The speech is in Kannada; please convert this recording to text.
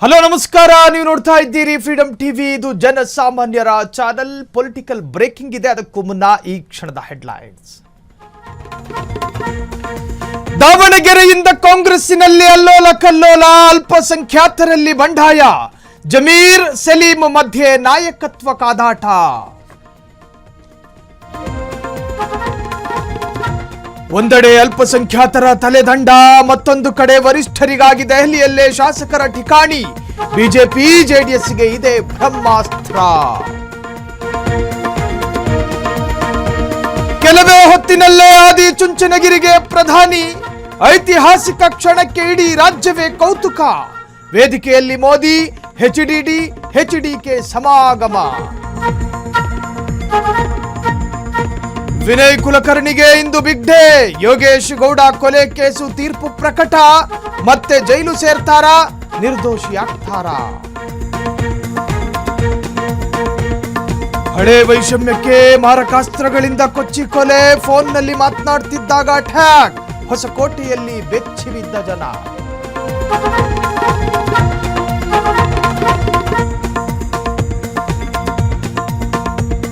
ಹಲೋ ನಮಸ್ಕಾರ, ನೀವು ನೋಡ್ತಾ ಇದ್ದೀರಿ ಫ್ರೀಡಮ್ ಟಿವಿ. ಇದು ಜನಸಾಮಾನ್ಯರ ಚಾನೆಲ್. ಪೊಲಿಟಿಕಲ್ ಬ್ರೇಕಿಂಗ್ ಇದೆ. ಅದಕ್ಕೂ ಮುನ್ನ ಈ ಕ್ಷಣದ ಹೆಡ್ಲೈನ್ಸ್. ದಾವಣಗೆರೆಯಿಂದ ಕಾಂಗ್ರೆಸ್ಸಿನಲ್ಲಿ ಅಲ್ಲೋಲ ಕಲ್ಲೋಲ, ಅಲ್ಪಸಂಖ್ಯಾತರಲ್ಲಿ ಬಂಡಾಯ, ಜಮೀರ್ ಸಲೀಂ ಮಧ್ಯೆ ನಾಯಕತ್ವ ಕಾದಾಟ. ಒಂದೆಡೆ ಅಲ್ಪಸಂಖ್ಯಾತರ ತಲೆದಂಡ, ಮತ್ತೊಂದು ಕಡೆ ವರಿಷ್ಠರಿಗಾಗಿ ದೆಹಲಿಯಲ್ಲೇ ಶಾಸಕರ ಠಿಕಾಣಿ. ಬಿಜೆಪಿ ಜೆಡಿಎಸ್ಗೆ ಇದೆ ಬ್ರಹ್ಮಾಸ್ತ್ರ. ಕೆಲವೇ ಹೊತ್ತಿನಲ್ಲೇ ಆದಿ ಚುಂಚನಗಿರಿಗೆ ಪ್ರಧಾನಿ. ಐತಿಹಾಸಿಕ ಕ್ಷಣಕ್ಕೆ ಇಡೀ ರಾಜ್ಯವೇ ಕೌತುಕ. ವೇದಿಕೆಯಲ್ಲಿ ಮೋದಿ, ಎಚ್ಡಿಕೆ ಸಮಾಗಮ. ವಿನಯ್ ಕುಲಕರ್ಣಿಗೆ ಇಂದು ಬಿಗ್ ಡೇ. ಯೋಗೇಶ್ ಗೌಡ ಕೊಲೆ ಕೇಸು ತೀರ್ಪು ಪ್ರಕಟ. ಮತ್ತೆ ಜೈಲು ಸೇರ್ತಾರಾ, ನಿರ್ದೋಷಿ ಆಗ್ತಾರಾ? ಹಳೆ ವೈಷಮ್ಯಕ್ಕೆ ಮಾರಕಾಸ್ತ್ರಗಳಿಂದ ಕೊಚ್ಚಿ ಕೊಲೆ. ಫೋನ್ನಲ್ಲಿ ಮಾತನಾಡ್ತಿದ್ದಾಗ ಅಟ್ಯಾಕ್. ಹೊಸಕೋಟೆಯಲ್ಲಿ ಬೆಚ್ಚಿ ಬಿದ್ದ ಜನ.